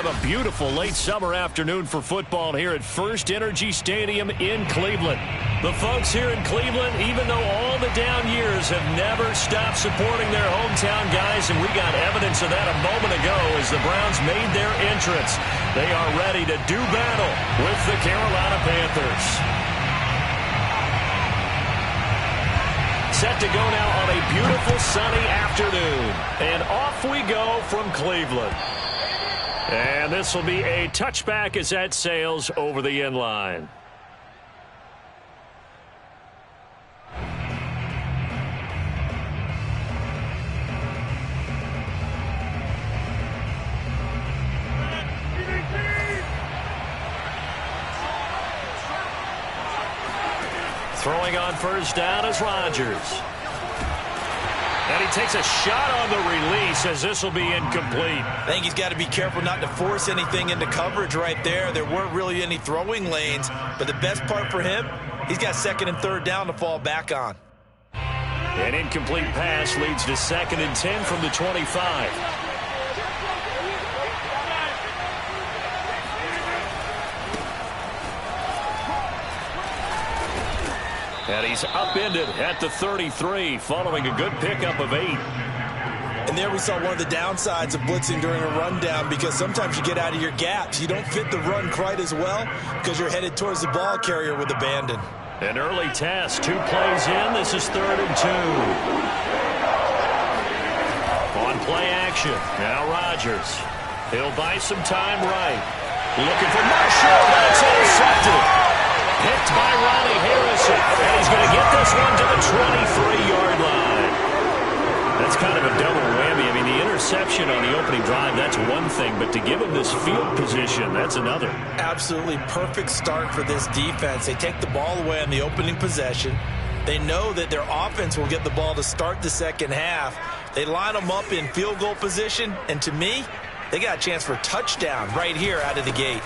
have a beautiful late summer afternoon for football here at First Energy Stadium in Cleveland. The folks here in Cleveland, even though all the down years, have never stopped supporting their hometown guys, and we got evidence of that a moment ago as the Browns made their entrance. They are ready to do battle with the Carolina Panthers. Set to go now on a beautiful sunny afternoon. And off we go from Cleveland. And this will be a touchback as that sails over the end line. Throwing on first down is Rodgers. And he takes a shot on the release as this will be incomplete. I think he's got to be careful not to force anything into coverage right there. There weren't really any throwing lanes, but the best part for him, he's got second and third down to fall back on. An incomplete pass leads to 2nd and 10 from the 25. And he's upended at the 33 following a good pickup of 8. And there we saw one of the downsides of blitzing during a rundown, because sometimes you get out of your gaps. You don't fit the run quite as well because you're headed towards the ball carrier with abandon. An early test, 2 plays in. This is 3rd and 2. On play action, now Rodgers. He'll buy some time right. Looking for Marshall. That's intercepted. Picked by Ronnie Harrison. And he's going to get this one to the 23-yard line. That's kind of a double whammy. I mean, the interception on the opening drive, that's one thing. But to give him this field position, that's another. Absolutely perfect start for this defense. They take the ball away on the opening possession. They know that their offense will get the ball to start the second half. They line them up in field goal position. And to me, they got a chance for a touchdown right here out of the gate.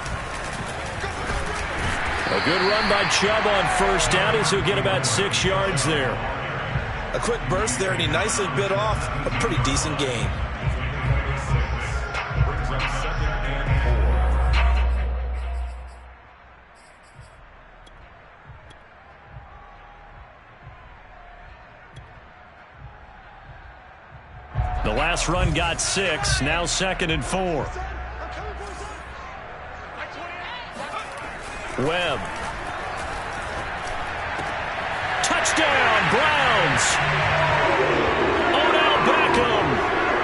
A good run by Chubb on first down as he'll get about 6 yards there. A quick burst there, and he nicely bit off a pretty decent gain. The last run got 6, now 2nd and 4. Webb. Touchdown, Browns. Odell Beckham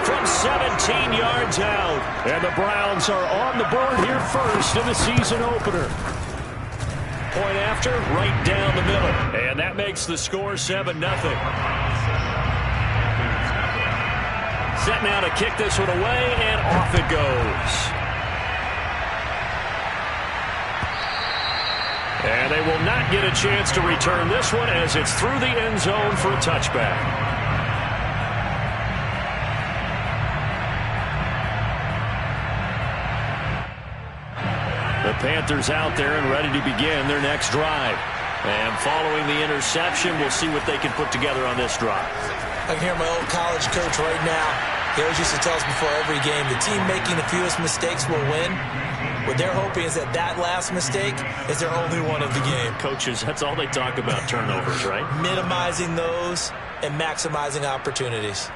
from 17 yards out. And the Browns are on the board here first in the season opener. Point after, right down the middle. And that makes the score 7-0. Set now to kick this one away, and off it goes. And they will not get a chance to return this one as it's through the end zone for a touchback. The Panthers out there and ready to begin their next drive. And following the interception, we'll see what they can put together on this drive. I can hear my old college coach right now. He always used to tell us before every game, the team making the fewest mistakes will win. What they're hoping is that that last mistake is their only one of the game. Coaches, that's all they talk about, turnovers, right? Minimizing those and maximizing opportunities.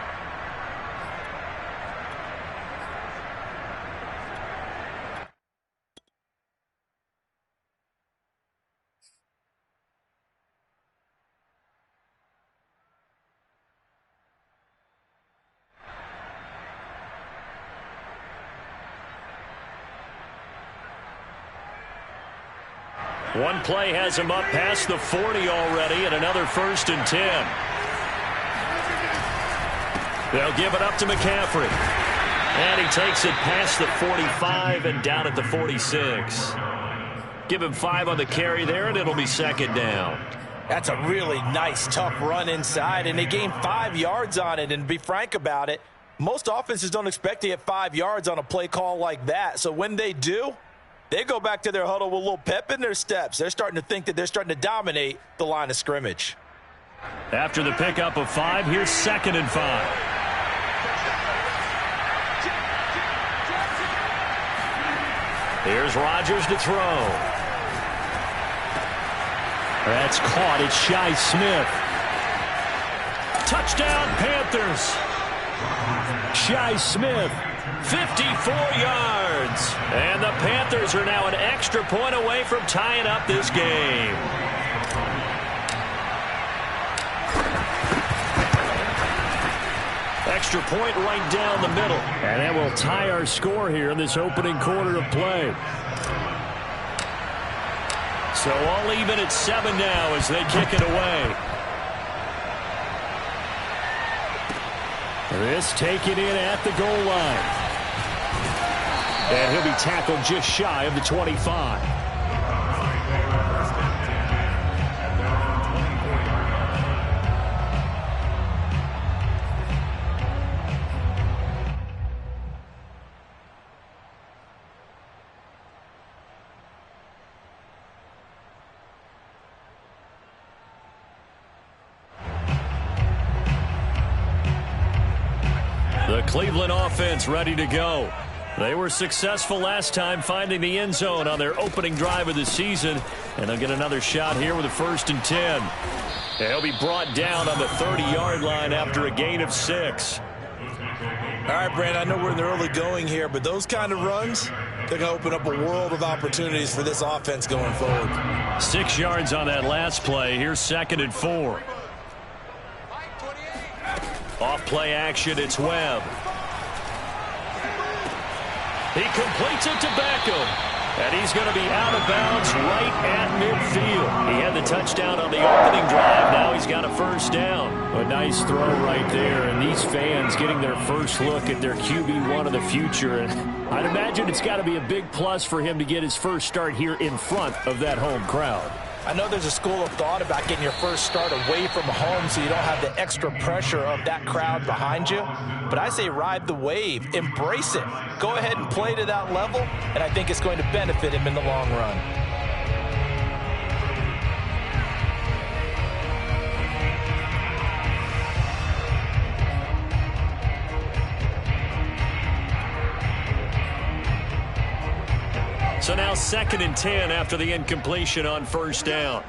One play has him up past the 40 already, and another 1st and 10. They'll give it up to McCaffrey. And he takes it past the 45 and down at the 46. Give him 5 on the carry there, and it'll be 2nd down. That's a really nice, tough run inside, and they gained 5 yards on it. And to be frank about it, most offenses don't expect to get 5 yards on a play call like that. So when they do, they go back to their huddle with a little pep in their steps. They're starting to think that they're starting to dominate the line of scrimmage. After the pickup of 5, here's 2nd and 5. Here's Rodgers to throw. That's caught. It's Shi Smith. Touchdown, Panthers. Shi Smith, 54 yards. And the Panthers are now an extra point away from tying up this game. Extra point right down the middle. And that will tie our score here in this opening quarter of play. So all even at 7 now as they kick it away. This taken in at the goal line. And he'll be tackled just shy of the 25. The Cleveland offense ready to go. They were successful last time finding the end zone on their opening drive of the season. And they'll get another shot here with a 1st and 10. They'll be brought down on the 30-yard line after a gain of 6. All right, Brandon, I know we're in the early going here, but those kind of runs, they're going to open up a world of opportunities for this offense going forward. 6 yards on that last play. Here's 2nd and 4. Off play action, it's Webb. He completes it to Beckham. And he's going to be out of bounds right at midfield. He had the touchdown on the opening drive. Now he's got a 1st down. A nice throw right there. And these fans getting their first look at their QB1 of the future. And I'd imagine it's got to be a big plus for him to get his first start here in front of that home crowd. I know there's a school of thought about getting your first start away from home so you don't have the extra pressure of that crowd behind you. But I say ride the wave. Embrace it. Go ahead and play to that level, and I think it's going to benefit him in the long run. So now 2nd and 10 after the incompletion on 1st down.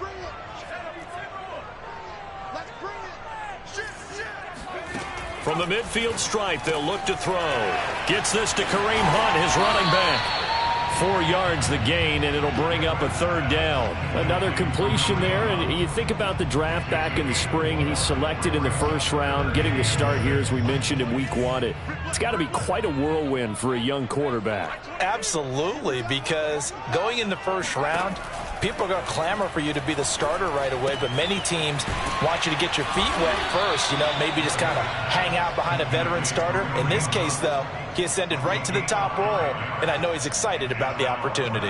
From the midfield stripe, they'll look to throw. Gets this to Kareem Hunt, his running back. 4 yards the gain, and it'll bring up a 3rd down. Another completion there, and you think about the draft back in the spring. He's selected in the 1st round, getting the start here, as we mentioned, in week 1. It's got to be quite a whirlwind for a young quarterback. Absolutely, because going in the 1st round, people are going to clamor for you to be the starter right away, but many teams want you to get your feet wet first, maybe just kind of hang out behind a veteran starter. In this case, though, he ascended right to the top roll, and I know he's excited about the opportunity.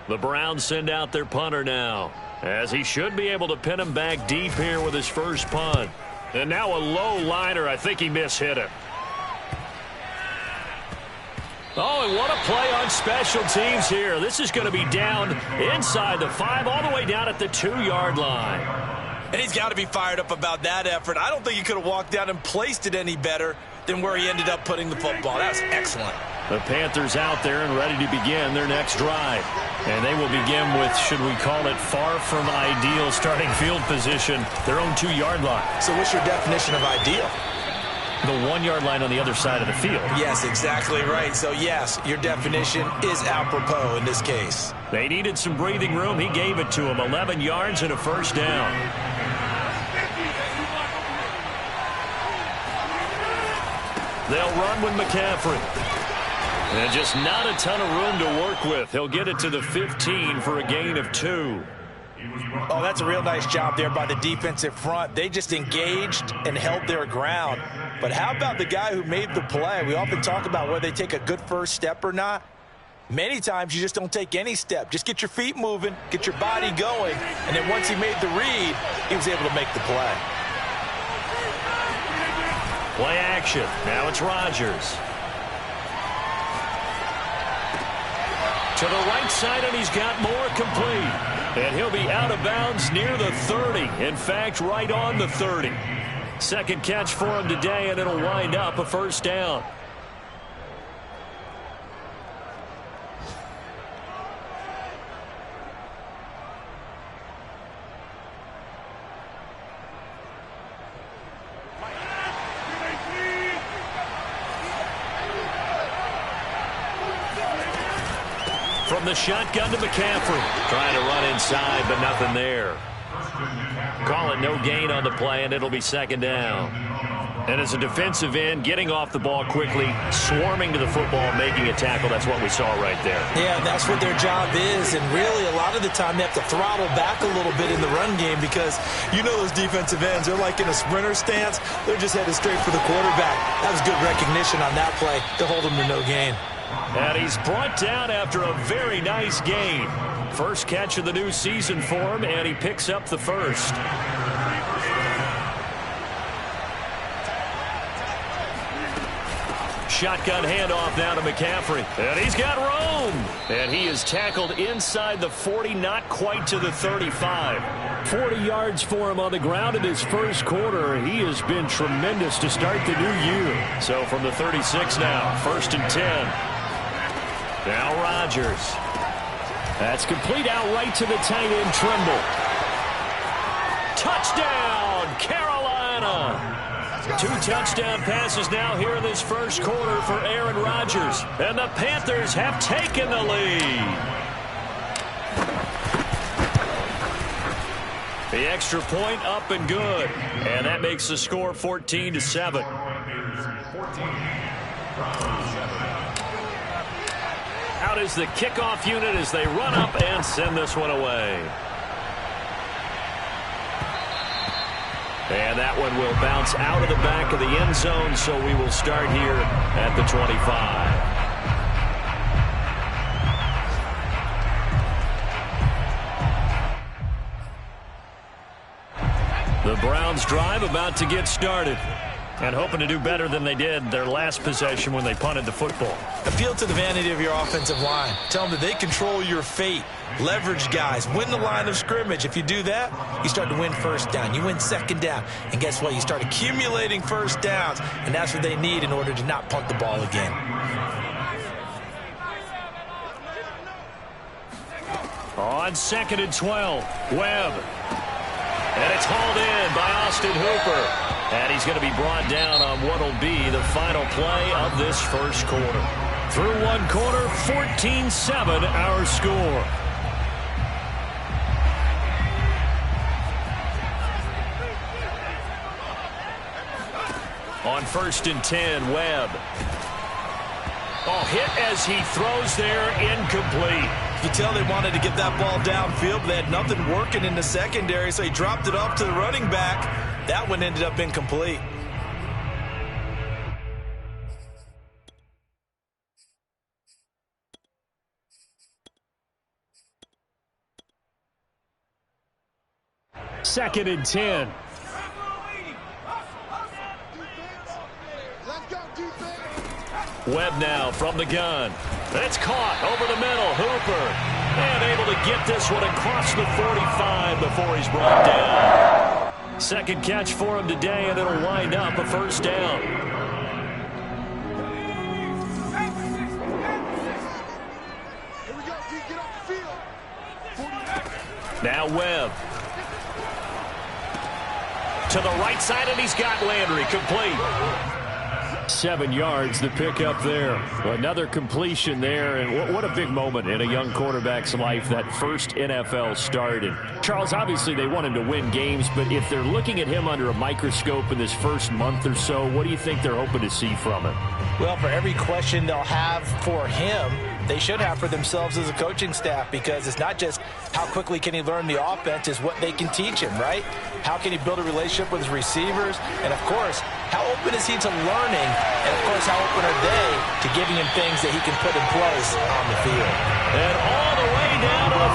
The Browns send out their punter now, as he should be able to pin him back deep here with his first punt. And now a low liner. I think he mishit him. Oh, and what a play on special teams here. This is going to be down inside the 5, all the way down at the 2-yard line. And he's got to be fired up about that effort. I don't think he could have walked down and placed it any better than where he ended up putting the football. That was excellent. The Panthers out there and ready to begin their next drive. And they will begin with, should we call it, far from ideal starting field position, their own 2-yard line. So what's your definition of ideal? The 1-yard line on the other side of the field. Yes, exactly right. So, yes, your definition is apropos in this case. They needed some breathing room. He gave it to him. 11 yards and a 1st down. They'll run with McCaffrey. And just not a ton of room to work with. He'll get it to the 15 for a gain of 2. Oh, that's a real nice job there by the defensive front. They just engaged and held their ground. But how about the guy who made the play? We often talk about whether they take a good first step or not. Many times you just don't take any step. Just get your feet moving, get your body going, and then once he made the read, he was able to make the play. Play action. Now it's Rodgers. To the right side, and he's got more complete. And he'll be out of bounds near the 30. In fact, right on the 30. Second catch for him today, and it'll wind up a first down. From the shotgun to McCaffrey. Trying to run inside, but nothing there. Call it no gain on the play, and it'll be second down. And as a defensive end, getting off the ball quickly, swarming to the football, making a tackle, that's what we saw right there. Yeah, that's what their job is. And really, a lot of the time, they have to throttle back a little bit in the run game because you know those defensive ends, they're like in a sprinter stance. They're just headed straight for the quarterback. That was good recognition on that play to hold them to no gain. And he's brought down after a very nice gain. First catch of the new season for him, and he picks up the first. Shotgun handoff now to McCaffrey. And he's got room. And he is tackled inside the 40, not quite to the 35. 40 yards for him on the ground in his first quarter. He has been tremendous to start the new year. So from the 36 now, first and 10. Now Rodgers. That's complete out right to the tight end, Trimble. Touchdown, Carolina. 2 touchdown passes now here in this first quarter for Aaron Rodgers. And the Panthers have taken the lead. The extra point up and good. And that makes the score 14-7. Out is the kickoff unit as they run up and send this one away. And that one will bounce out of the back of the end zone, so we will start here at the 25. The Browns drive about to get started. And hoping to do better than they did their last possession when they punted the football. Appeal to the vanity of your offensive line. Tell them that they control your fate. Leverage guys. Win the line of scrimmage. If you do that, you start to win first down. You win second down. And guess what? You start accumulating first downs. And that's what they need in order to not punt the ball again. On second and 12, Webb. And it's hauled in by Austin Hooper. And he's going to be brought down on what will be the final play of this first quarter. Through one quarter, 14-7 our score. On first and 10, Webb. Oh, hit as he throws there, incomplete. You tell they wanted to get that ball downfield, but they had nothing working in the secondary, so he dropped it off to the running back. That one ended up incomplete. Second and 10. Webb now from the gun. It's caught over the middle. Hooper. And able to get this one across the 45 before he's brought down. Second catch for him today, and it'll wind up a first down. Now Webb. To the right side, and he's got Landry. Complete. 7 yards, the pickup there. Another completion there, and what a big moment in a young quarterback's life, that first NFL start. And Charles, obviously they want him to win games, but if they're looking at him under a microscope in this first month or so, what do you think they're hoping to see from him? Well, for every question they'll have for him, they should have for themselves as a coaching staff, because it's not just how quickly can he learn the offense, it's what they can teach him, right? How can he build a relationship with his receivers? And, of course, how open is he to learning? And, of course, how open are they to giving him things that he can put in place on the field? And all the way down to the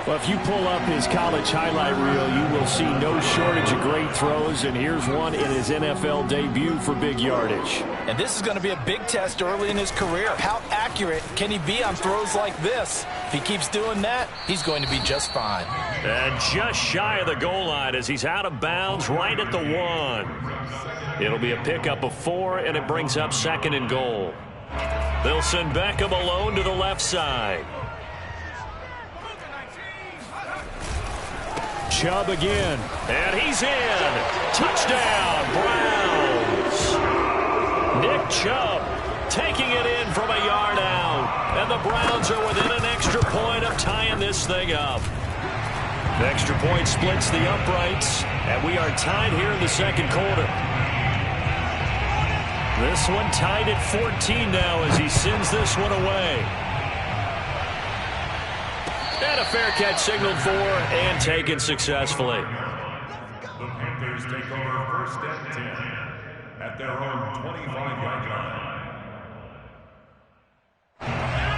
5. Well, if you pull up his college highlight reel, you will see no shortage of great throws, and here's one in his NFL debut for big yardage. And this is going to be a big test early in his career. How accurate can he be on throws like this? If he keeps doing that, he's going to be just fine. And just shy of the goal line as he's out of bounds right at the 1. It'll be a pickup of 4, and it brings up 2nd and goal. They'll send Beckham alone to the left side. Chubb again, and he's in. Touchdown, Browns. Nick Chubb taking it in from a yard out, and the Browns are within an extra point of tying this thing up. The extra point splits the uprights, and we are tied here in the 2nd quarter. This one tied at 14 now as he sends this one away. And a fair catch signaled for and taken successfully. The Panthers take over 1st and 10 at their own 25-yard line.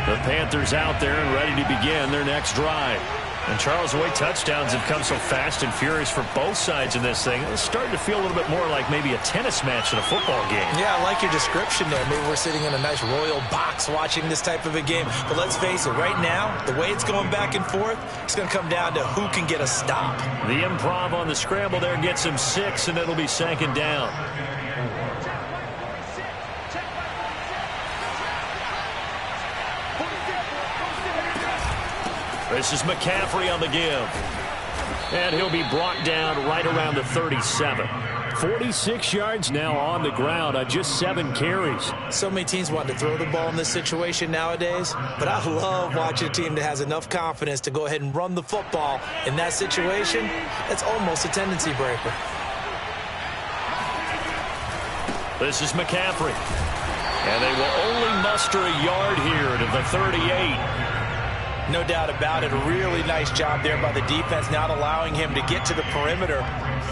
The Panthers out there and ready to begin their next drive. And Charles, the way touchdowns have come so fast and furious for both sides in this thing, it's starting to feel a little bit more like maybe a tennis match in a football game. Yeah, I like your description there. Maybe we're sitting in a nice royal box watching this type of a game. But let's face it, right now, the way it's going back and forth, it's going to come down to who can get a stop. The improv on the scramble there gets him 6, and it'll be 2nd down. This is McCaffrey on the give. And he'll be brought down right around the 37. 46 yards now on the ground on just 7 carries. So many teams want to throw the ball in this situation nowadays, but I love watching a team that has enough confidence to go ahead and run the football. In that situation, that's almost a tendency breaker. This is McCaffrey. And they will only muster a yard here to the 38. No doubt about it. A really nice job there by the defense, not allowing him to get to the perimeter.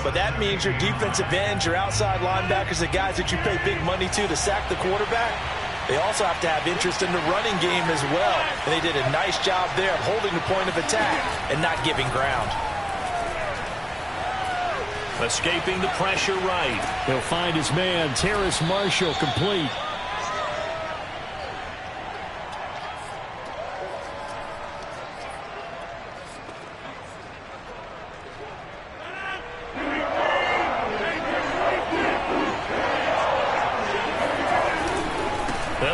But that means your defensive ends, your outside linebackers, the guys that you pay big money to sack the quarterback, they also have to have interest in the running game as well. And they did a nice job there of holding the point of attack and not giving ground. Escaping the pressure right. He'll find his man, Terrace Marshall, complete.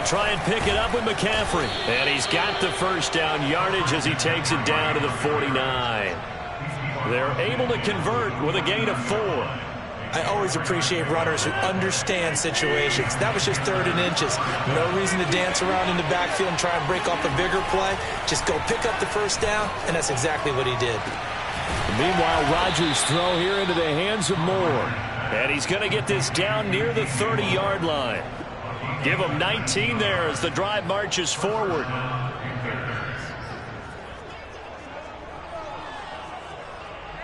Try and pick it up with McCaffrey. And he's got the 1st down yardage as he takes it down to the 49. They're able to convert with a gain of 4. I always appreciate runners who understand situations. That was just 3rd and inches. No reason to dance around in the backfield and try and break off a bigger play. Just go pick up the 1st down, and that's exactly what he did. Meanwhile, Rodgers' throw here into the hands of Moore. And he's going to get this down near the 30-yard line. Give him 19 there as the drive marches forward.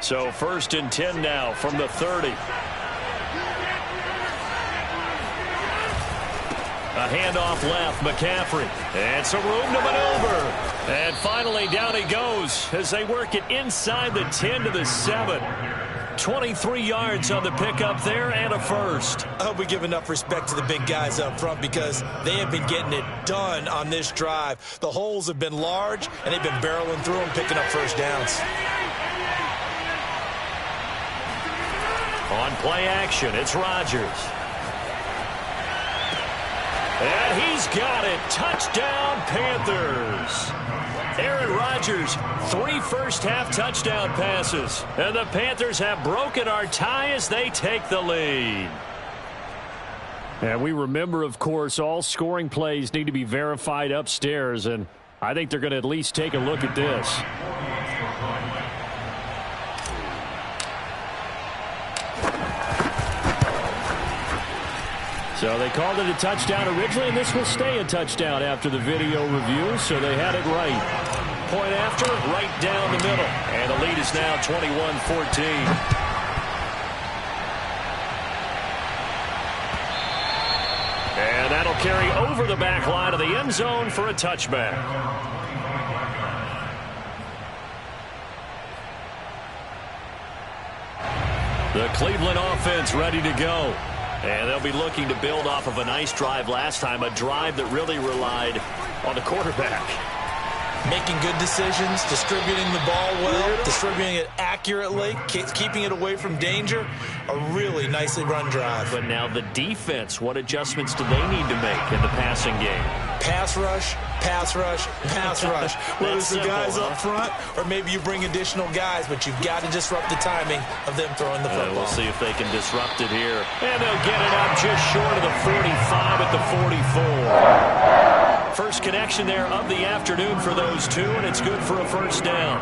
So 1st and 10 now from the 30. A handoff left, McCaffrey. And some room to maneuver. And finally down he goes as they work it inside the 10 to the 7. 23 yards on the pickup there and a 1st. I hope we give enough respect to the big guys up front because they have been getting it done on this drive. The holes have been large, and they've been barreling through them, picking up 1st downs. On play action, it's Rodgers. And he's got it. Touchdown, Panthers. Aaron Rodgers, 3 first-half touchdown passes. And the Panthers have broken our tie as they take the lead. And we remember, of course, all scoring plays need to be verified upstairs. And I think they're going to at least take a look at this. So they called it a touchdown originally, and this will stay a touchdown after the video review, so they had it right. Point after, right down the middle. And the lead is now 21-14. And that'll carry over the back line of the end zone for a touchback. The Cleveland offense ready to go. And they'll be looking to build off of a nice drive last time, a drive that really relied on the quarterback. Making good decisions, distributing the ball well, distributing it accurately, keeping it away from danger. A really nicely run drive. But now the defense, what adjustments do they need to make in the passing game? Pass rush, pass rush, pass rush. Whether it's the guys up front or maybe you bring additional guys, but you've got to disrupt the timing of them throwing the football. We'll see if they can disrupt it here. And they'll get it up just short of the 45 at the 44. First connection there of the afternoon for those two, and it's good for a first down.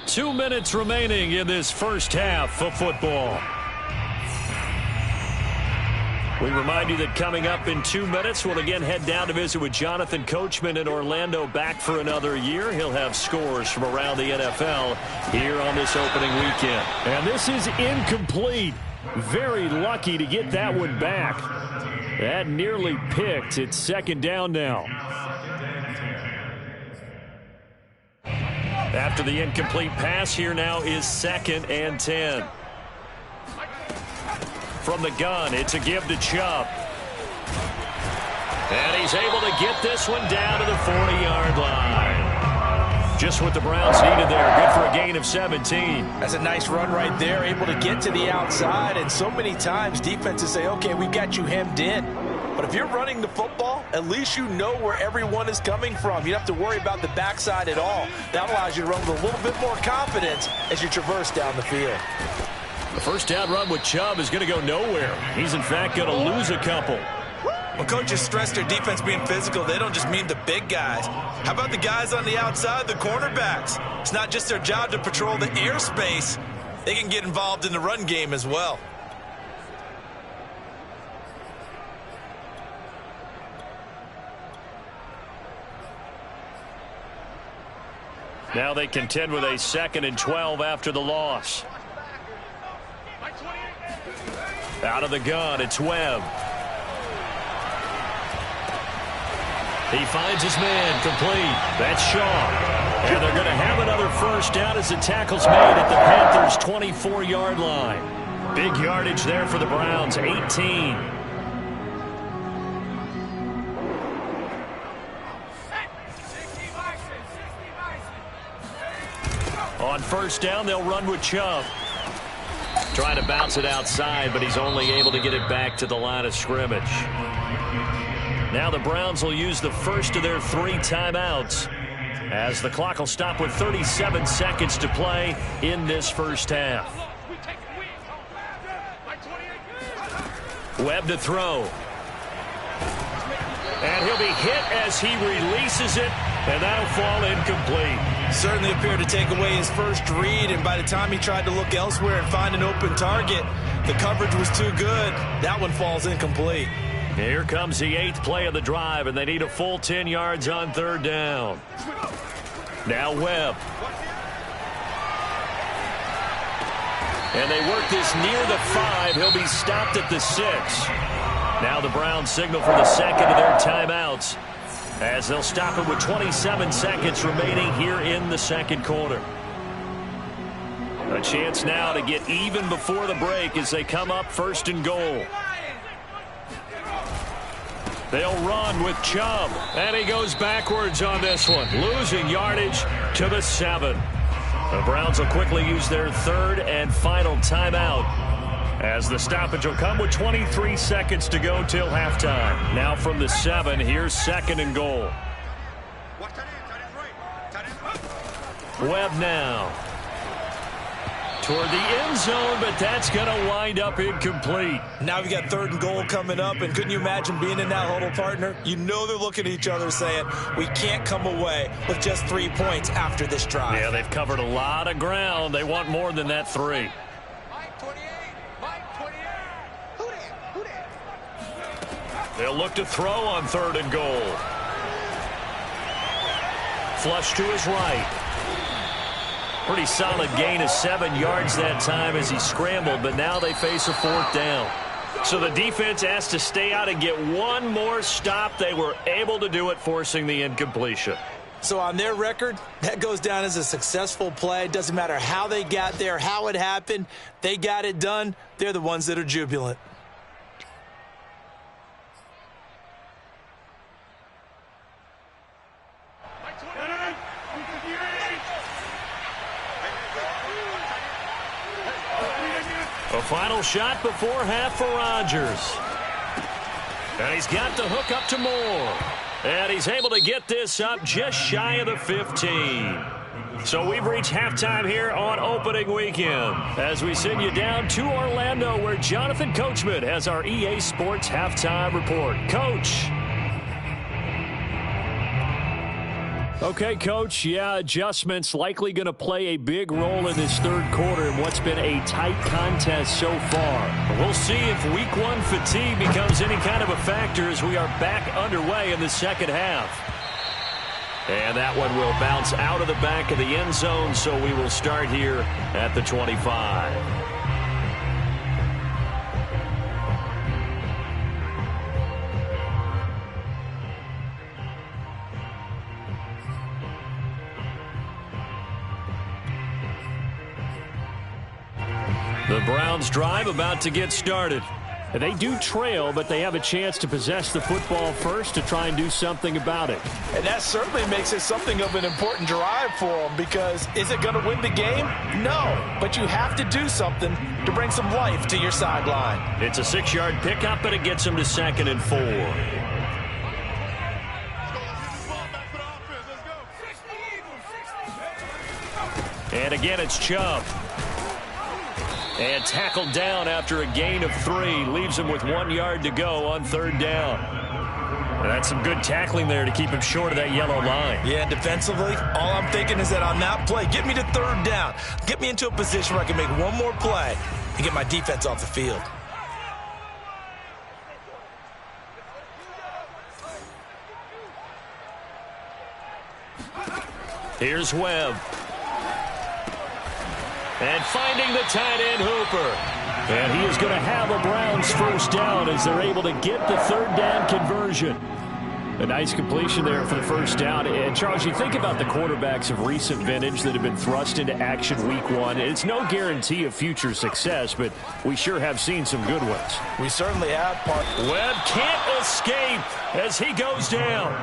2 minutes remaining in this first half of football. We remind you that coming up in 2 minutes, we'll again head down to visit with Jonathan Coachman in Orlando, back for another year. He'll have scores from around the NFL here on this opening weekend. And this is incomplete. Very lucky to get that one back. That nearly picked. It's second down now. After the incomplete pass, here now is 2nd and 10. From the gun, it's a give to Chubb. And he's able to get this one down to the 40-yard line. Just what the Browns needed there. Good for a gain of 17. That's a nice run right there, able to get to the outside. And so many times defenses say, okay, we've got you hemmed in. But if you're running the football, at least you know where everyone is coming from. You don't have to worry about the backside at all. That allows you to run with a little bit more confidence as you traverse down the field. The first down run with Chubb is going to go nowhere. He's, in fact, going to lose a couple. When coaches stress their defense being physical, they don't just mean the big guys. How about the guys on the outside, the cornerbacks? It's not just their job to patrol the airspace. They can get involved in the run game as well. Now they contend with a 2nd and 12 after the loss. Out of the gun, it's Webb. He finds his man, complete. That's Shaw. And they're going to have another first down as the tackle's made at the Panthers' 24-yard line. Big yardage there for the Browns, 18. On first down, they'll run with Chubb. Trying to bounce it outside, but he's only able to get it back to the line of scrimmage. Now the Browns will use the first of their 3 timeouts as the clock will stop with 37 seconds to play in this first half. Webb to throw. And he'll be hit as he releases it, and that'll fall incomplete. Certainly appeared to take away his first read, and by the time he tried to look elsewhere and find an open target, the coverage was too good. That one falls incomplete. Here comes the 8th play of the drive, and they need a full 10 yards on 3rd down. Now Webb. And they work this near the 5. He'll be stopped at the 6. Now the Browns signal for the second of their timeouts as they'll stop it with 27 seconds remaining here in the second quarter. A chance now to get even before the break as they come up 1st and goal. They'll run with Chubb, and he goes backwards on this one, losing yardage to the 7. The Browns will quickly use their 3rd and final timeout as the stoppage will come with 23 seconds to go till halftime. Now from the 7, here's 2nd and goal. Webb now toward the end zone, but that's going to wind up incomplete. Now we've got 3rd and goal coming up, and couldn't you imagine being in that huddle, partner? You know they're looking at each other saying, we can't come away with just 3 points after this drive. Yeah, they've covered a lot of ground. They want more than that 3. They'll look to throw on 3rd and goal. Flush to his right. Pretty solid gain of 7 yards that time as he scrambled, but now they face a 4th down. So the defense has to stay out and get one more stop. They were able to do it, forcing the incompletion. So on their record, that goes down as a successful play. It doesn't matter how they got there, how it happened. They got it done. They're the ones that are jubilant. A final shot before half for Rodgers. And he's got the hook up to Moore. And he's able to get this up just shy of the 15. So we've reached halftime here on opening weekend as we send you down to Orlando where Jonathan Coachman has our EA Sports halftime report. Coach. Okay, Coach, yeah, adjustments likely going to play a big role in this third quarter in what's been a tight contest so far. We'll see if week one fatigue becomes any kind of a factor as we are back underway in the second half. And that one will bounce out of the back of the end zone, so we will start here at the 25. The Browns drive about to get started. They do trail, but they have a chance to possess the football first to try and do something about it. And that certainly makes it something of an important drive for them because is it going to win the game? No, but you have to do something to bring some life to your sideline. It's a 6-yard pickup, and it gets them to 2nd and 4. And again, it's Chubb. And tackled down after a gain of 3. Leaves him with 1 yard to go on 3rd down. And that's some good tackling there to keep him short of that yellow line. Yeah, defensively, all I'm thinking is that on that play, get me to 3rd down. Get me into a position where I can make one more play and get my defense off the field. Here's Webb. And finding the tight end Hooper. And he is going to have a Browns first down as they're able to get the 3rd down conversion. A nice completion there for the first down. And, Charles, you think about the quarterbacks of recent vintage that have been thrust into action week one. It's no guarantee of future success, but we sure have seen some good ones. We certainly have. Webb can't escape as he goes down.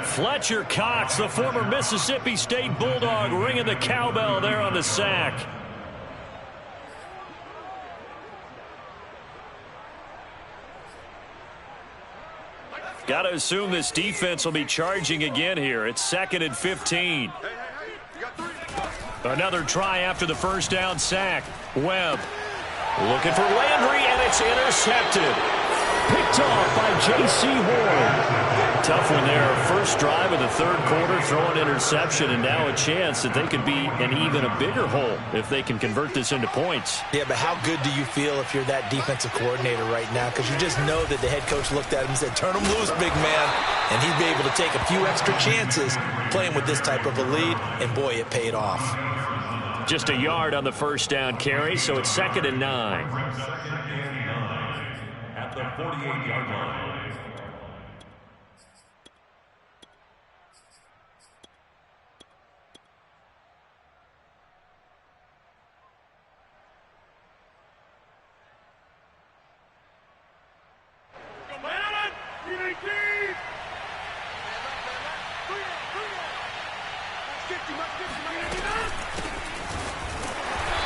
Fletcher Cox, the former Mississippi State Bulldog, ringing the cowbell there on the sack. Got to assume this defense will be charging again here. It's 2nd and 15. Another try after the first down sack. Webb looking for Landry, and it's intercepted. Picked off by J.C. Horn. Tough one there. First drive of the 3rd quarter, throwing interception, and now a chance that they could be in even a bigger hole if they can convert this into points. Yeah, but how good do you feel if you're that defensive coordinator right now? Because you just know that the head coach looked at him and said, turn him loose, big man. And he'd be able to take a few extra chances playing with this type of a lead, and boy, it paid off. Just a yard on the first down carry, so it's 2nd and 9. At the 48-yard line.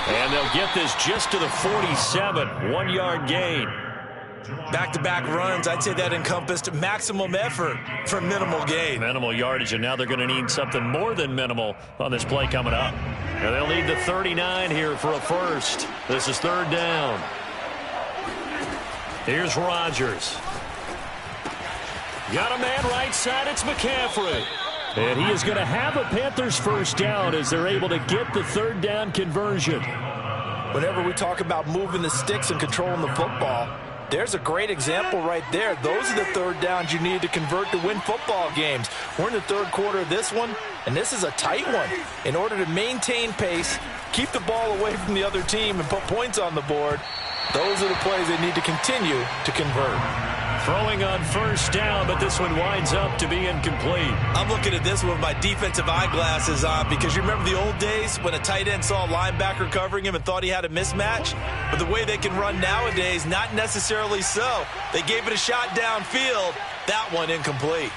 And they'll get this just to the 47, 1-yard gain. Back-to-back runs, I'd say that encompassed maximum effort for minimal gain. Minimal yardage, and now they're going to need something more than minimal on this play coming up. And they'll need the 39 here for a first. This is 3rd down. Here's Rodgers. Got a man right side, it's McCaffrey. And he is going to have a Panthers first down as they're able to get the 3rd down conversion. Whenever we talk about moving the sticks and controlling the football, there's a great example right there. Those are the 3rd downs you need to convert to win football games. We're in the 3rd quarter of this one, and this is a tight one. In order to maintain pace, keep the ball away from the other team, and put points on the board, those are the plays they need to continue to convert. Throwing on first down, but this one winds up to be incomplete. I'm looking at this with my defensive eyeglasses on because you remember the old days when a tight end saw a linebacker covering him and thought he had a mismatch? But the way they can run nowadays, not necessarily so. They gave it a shot downfield. That one incomplete.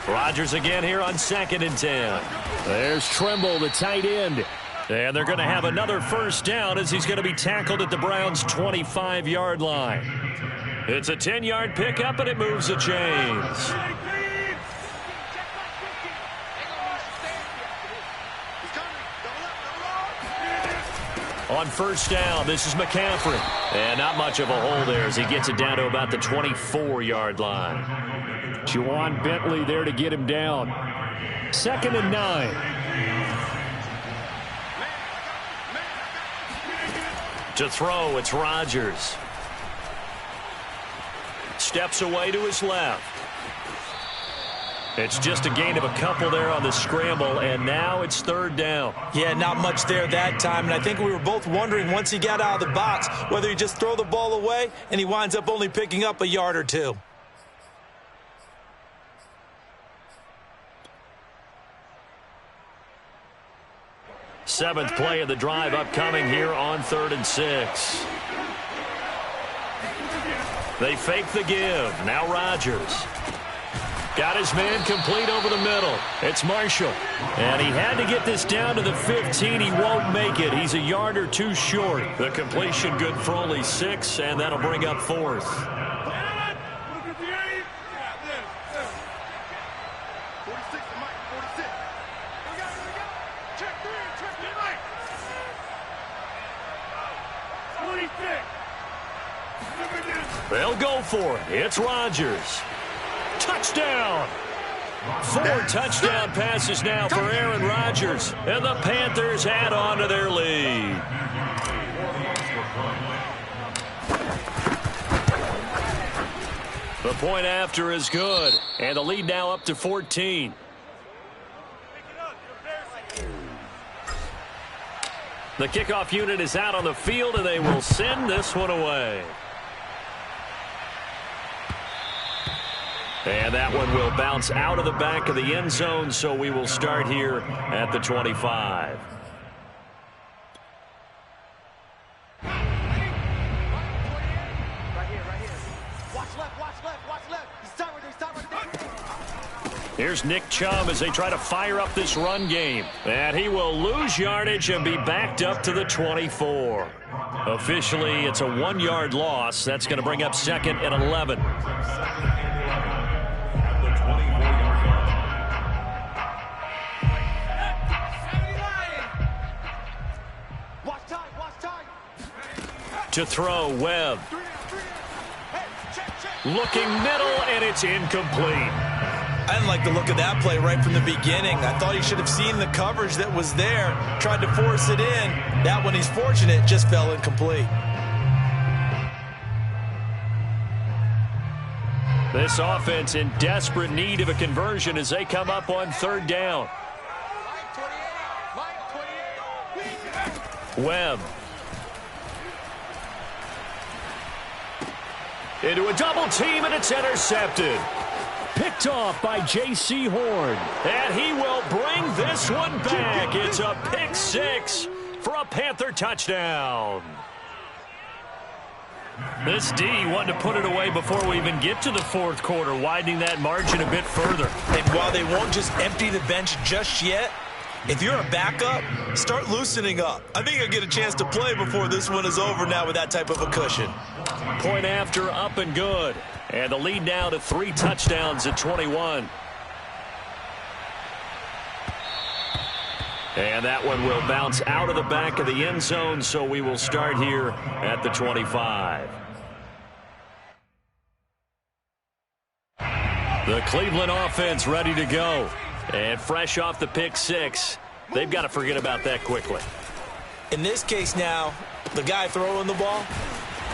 Rodgers again here on 2nd and 10. There's Trimble, the tight end. And they're going to have another first down as he's going to be tackled at the Browns' 25-yard line. It's a 10-yard pickup, and it moves the chains. On first down, this is McCaffrey. And not much of a hole there as he gets it down to about the 24-yard line. Juwan Bentley there to get him down. 2nd and 9. To throw, it's Rodgers. Steps away to his left. It's just a gain of a couple there on the scramble, and now it's 3rd down. Yeah, not much there that time, and I think we were both wondering once he got out of the box whether he just throw the ball away, and he winds up only picking up a yard or two. Seventh play of the drive upcoming here on 3rd and 6. They fake the give. Now Rodgers. Got his man complete over the middle. It's Marshall. And he had to get this down to the 15. He won't make it. He's a yard or two short. The completion good for only 6, and that'll bring up 4th. They'll go for it. It's Rodgers. Touchdown! 4 touchdown passes now for Aaron Rodgers. And the Panthers add on to their lead. The point after is good. And the lead now up to 14. The kickoff unit is out on the field, and they will send this one away. And that one will bounce out of the back of the end zone, so we will start here at the 25. Here's Nick Chubb as they try to fire up this run game. And he will lose yardage and be backed up to the 24. Officially, it's a 1-yard loss. That's going to bring up 2nd and 11. To throw, Webb. Looking middle, and it's incomplete. I didn't like the look of that play right from the beginning. I thought he should have seen the coverage that was there, tried to force it in. That one, he's fortunate, just fell incomplete. This offense in desperate need of a conversion as they come up on 3rd down. Webb. Into a double team, and it's intercepted. Picked off by J.C. Horn. And he will bring this one back. It's a pick 6 for a Panther touchdown. This D wanted to put it away before we even get to the 4th quarter, widening that margin a bit further. And while they won't just empty the bench just yet, if you're a backup, start loosening up. I think you'll get a chance to play before this one is over now with that type of a cushion. Point after, up and good. And the lead now to 3 touchdowns at 21. And that one will bounce out of the back of the end zone, so we will start here at the 25. The Cleveland offense ready to go. And fresh off the pick 6, they've got to forget about that quickly. In this case now, the guy throwing the ball,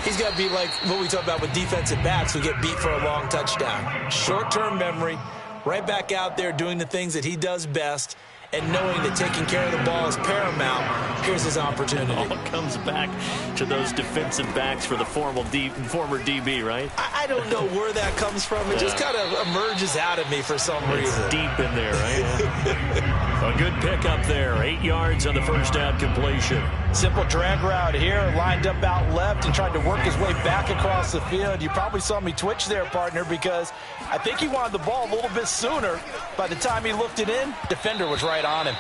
he's got to be like what we talk about with defensive backs who get beat for a long touchdown. Short-term memory, right back out there doing the things that he does best, and knowing that taking care of the ball is paramount. Here's his opportunity. All comes back to those defensive backs for the former DB, right? I don't know where that comes from. It just kind of emerges out of me for some reason. It's deep in there, right? A good pickup there. 8 yards on the first down completion. Simple drag route here, lined up out left and tried to work his way back across the field. You probably saw me twitch there, partner, because I think he wanted the ball a little bit sooner. By the time he looked it in, defender was right on him.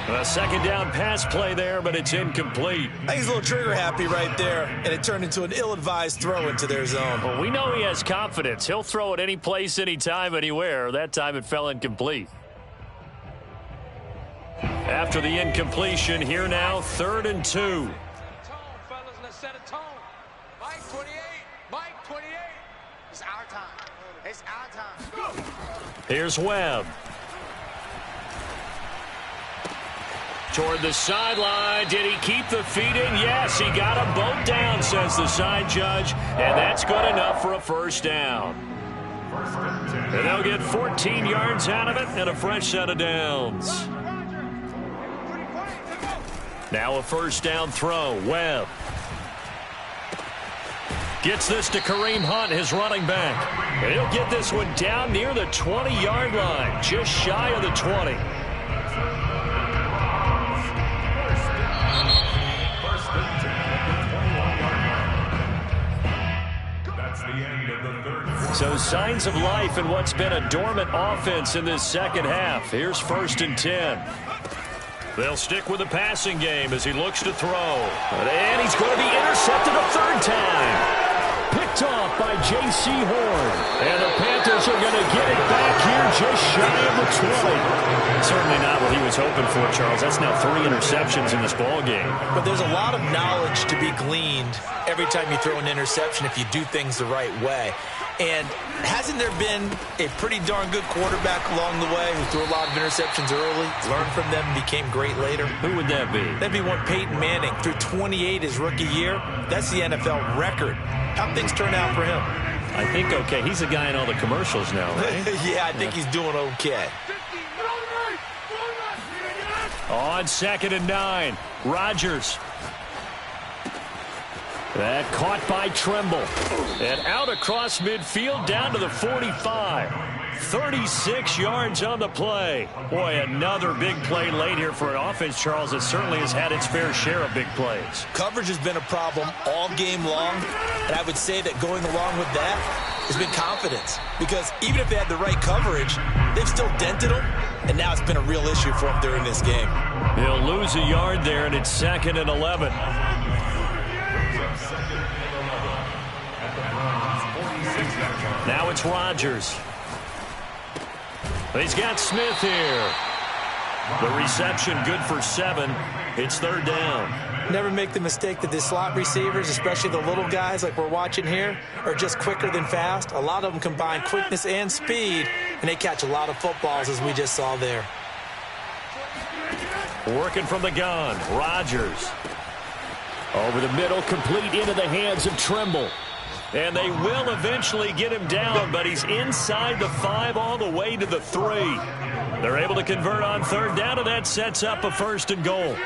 A second down pass play there, but it's incomplete. I think he's a little trigger happy right there, and it turned into an ill-advised throw into their zone. Well, we know he has confidence. He'll throw it any place, anytime, anywhere. That time it fell incomplete. After the incompletion, here now, 3rd and 2. Let's set a tone. Mike 28. Mike 28. It's our time. It's our time. Go. Here's Webb. Toward the sideline. Did he keep the feet in? Yes, he got them both down, says the side judge. And that's good enough for a first down. And they'll get 14 yards out of it and a fresh set of downs. Now a first down throw. Webb gets this to Kareem Hunt, his running back. And he'll get this one down near the 20-yard line, just shy of the 20. So signs of life in what's been a dormant offense in this second half. Here's 1st and 10. They'll stick with the passing game as he looks to throw. And he's going to be intercepted a 3rd time. Picked off by J.C. Horn. And the Panthers are going to get it back here just shy of the 20. Certainly not what he was hoping for, Charles. That's now 3 interceptions in this ball game. But there's a lot of knowledge to be gleaned every time you throw an interception if you do things the right way. And hasn't there been a pretty darn good quarterback along the way who threw a lot of interceptions early, learned from them, and became great later? Who would that be? That'd be one Peyton Manning. Threw 28 his rookie year. That's the NFL record. How'd things turn out for him? I think okay. He's a guy in all the commercials now, right? Yeah, I think he's doing okay. On 2nd and 9, Rodgers. That caught by Tremble. And out across midfield down to the 45. 36 yards on the play. Boy, another big play late here for an offense, Charles, that certainly has had its fair share of big plays. Coverage has been a problem all game long, and I would say that going along with that has been confidence. Because even if they had the right coverage, they've still dented them, and now it's been a real issue for them during this game. He'll lose a yard there, and it's 2nd and 11. Now it's Rodgers. He's got Smith here. The reception good for 7. It's 3rd down. Never make the mistake that the slot receivers, especially the little guys like we're watching here, are just quicker than fast. A lot of them combine quickness and speed, and they catch a lot of footballs, as we just saw there. Working from the gun, Rodgers. Over the middle, complete into the hands of Tremble. And they will eventually get him down, but he's inside the 5 all the way to the 3. They're able to convert on 3rd down, and that sets up a 1st and goal.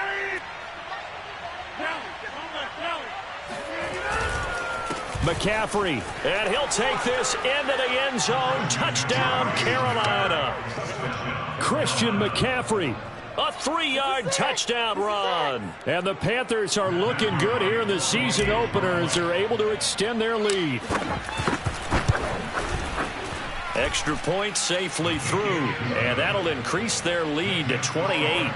McCaffrey, and he'll take this into the end zone. Touchdown, Carolina. Christian McCaffrey. A 3-yard touchdown run. And the Panthers are looking good here in the season opener as they're able to extend their lead. Extra point safely through. And that'll increase their lead to 28.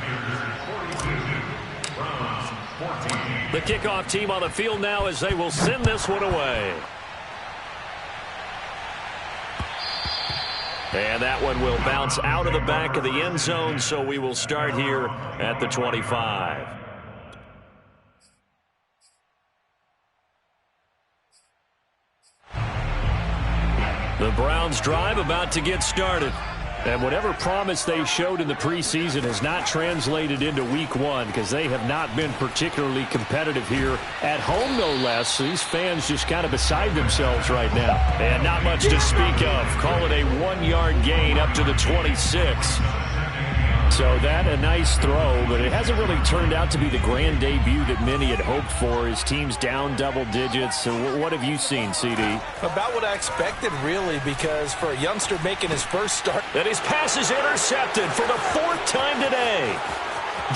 The kickoff team on the field now as they will send this one away. And that one will bounce out of the back of the end zone, so we will start here at the 25. The Browns drive about to get started. And whatever promise they showed in the preseason has not translated into week one because they have not been particularly competitive here at home, no less. These fans just kind of beside themselves right now. And not much to speak of. Call it a 1-yard gain up to the 26. So that a nice throw, but it hasn't really turned out to be the grand debut that many had hoped for. His team's down double digits. So what have you seen, CD? About what I expected, really, because for a youngster making his first start. And his pass is intercepted for the 4th time today.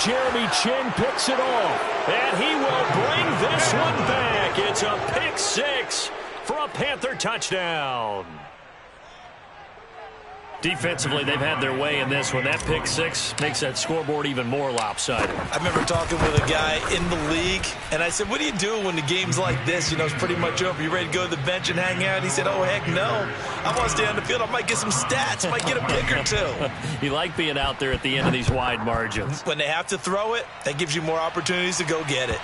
Jeremy Chin picks it off, and he will bring this one back. It's a pick 6 for a Panther touchdown. Defensively, they've had their way in this one. That pick 6 makes that scoreboard even more lopsided. I remember talking with a guy in the league, and I said, what do you do when the game's like this? You know, it's pretty much over. You ready to go to the bench and hang out? He said, oh, heck no. I want to stay on the field. I might get some stats. Might get a pick or two. You like being out there at the end of these wide margins. When they have to throw it, that gives you more opportunities to go get it.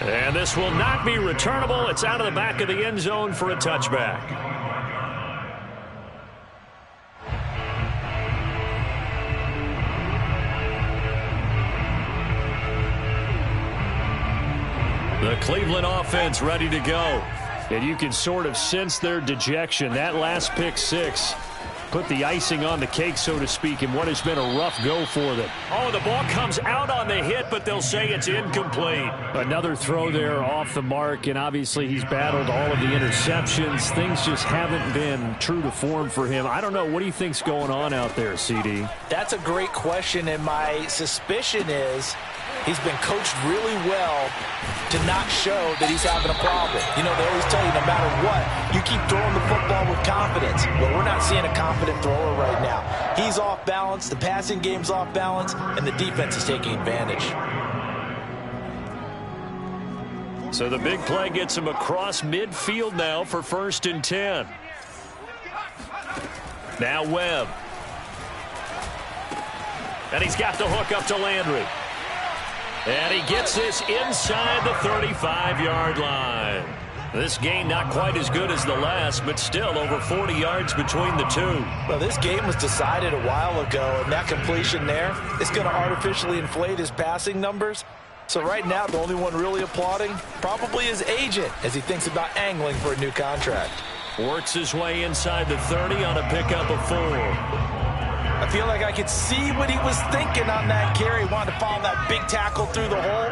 And this will not be returnable. It's out of the back of the end zone for a touchback. The Cleveland offense ready to go. And you can sort of sense their dejection. That last pick 6 put the icing on the cake, so to speak, in what has been a rough go for them. Oh, the ball comes out on the hit, but they'll say it's incomplete. Another throw there off the mark, and obviously he's battled all of the interceptions. Things just haven't been true to form for him. I don't know. What do you think's going on out there, CD? That's a great question, and my suspicion is he's been coached really well to not show that he's having a problem. You know, they always tell you no matter what, you keep throwing the football with confidence. Well, we're not seeing a confident thrower right now. He's off balance, the passing game's off balance, and the defense is taking advantage. So the big play gets him across midfield now for 1st and 10. Now Webb. And he's got the hook up to Landry. And he gets this inside the 35-yard line. This gain not quite as good as the last, but still over 40 yards between the two. Well, this game was decided a while ago, and that completion there is going to artificially inflate his passing numbers. So right now, the only one really applauding probably his agent as he thinks about angling for a new contract. Works his way inside the 30 on a pickup of 4. I feel like I could see what he was thinking on that carry. He wanted to follow that big tackle through the hole.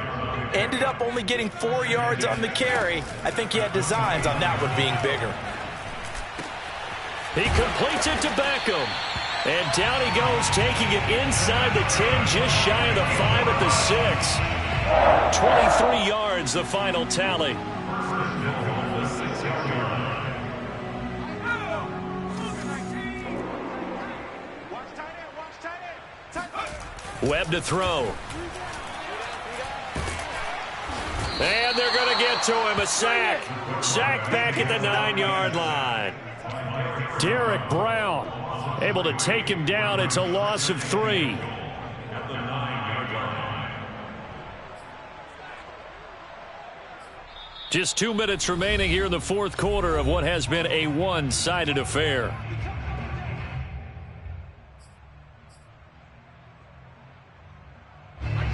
Ended up only getting 4 yards on the carry. I think he had designs on that one being bigger. He completes it to Beckham. And down he goes, taking it inside the 10, just shy of the 5 at the 6. 23 yards, the final tally. Webb to throw. And they're going to get to him. A sack. Sacked back at the 9-yard line. Derek Brown able to take him down. It's a loss of 3. Just 2 minutes remaining here in the 4th quarter of what has been a one-sided affair.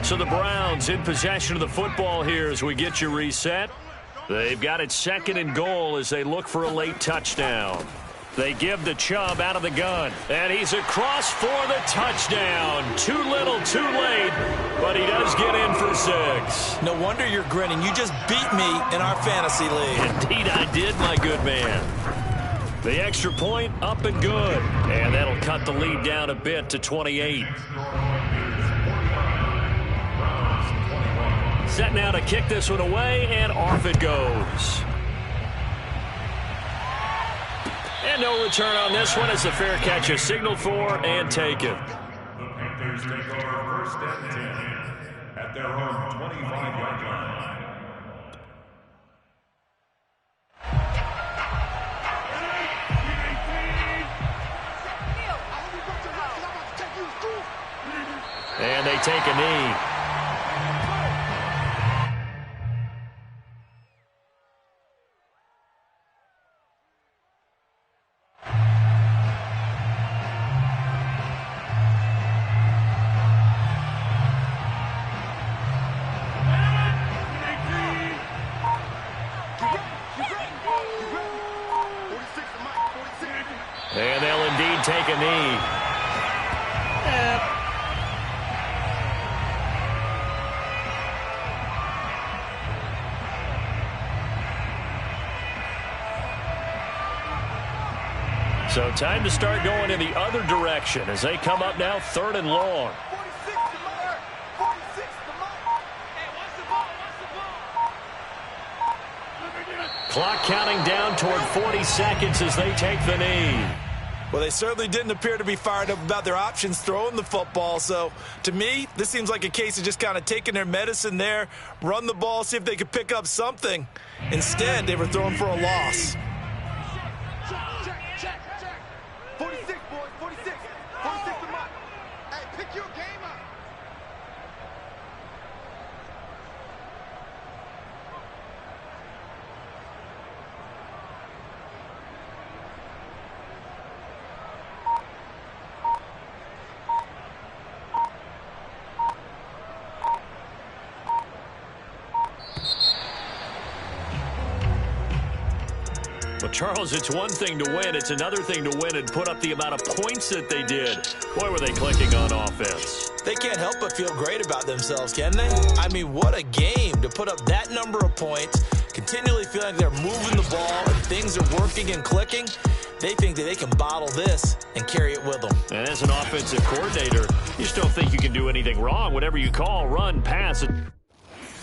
So the Browns in possession of the football here as we get you reset. They've got it 2nd and goal as they look for a late touchdown. They give the Chubb out of the gun. And he's across for the touchdown. Too little, too late. But he does get in for 6. No wonder you're grinning. You just beat me in our fantasy league. Indeed I did, my good man. The extra point up and good. And that'll cut the lead down a bit to 28. Set now to kick this one away, and off it goes. And no return on this one as the fair catch is signaled for and taken. The Panthers take over 1st and 10 at their own 25-yard line. And they take a knee. So time to start going in the other direction as they come up now 3rd and long. Clock counting down toward 40 seconds as they take the knee. Well, they certainly didn't appear to be fired up about their options throwing the football. So, to me, this seems like a case of just kind of taking their medicine there, run the ball, see if they could pick up something. Instead, they were throwing for a loss. Check. 46, boys, 46. 46 to Mike. Hey, pick your game up. Well, Charles, it's one thing to win. It's another thing to win and put up the amount of points that they did. Boy, were they clicking on offense. They can't help but feel great about themselves, can they? I mean, what a game to put up that number of points, continually feeling like they're moving the ball and things are working and clicking. They think that they can bottle this and carry it with them. And as an offensive coordinator, you just don't think you can do anything wrong. Whatever you call, run, pass.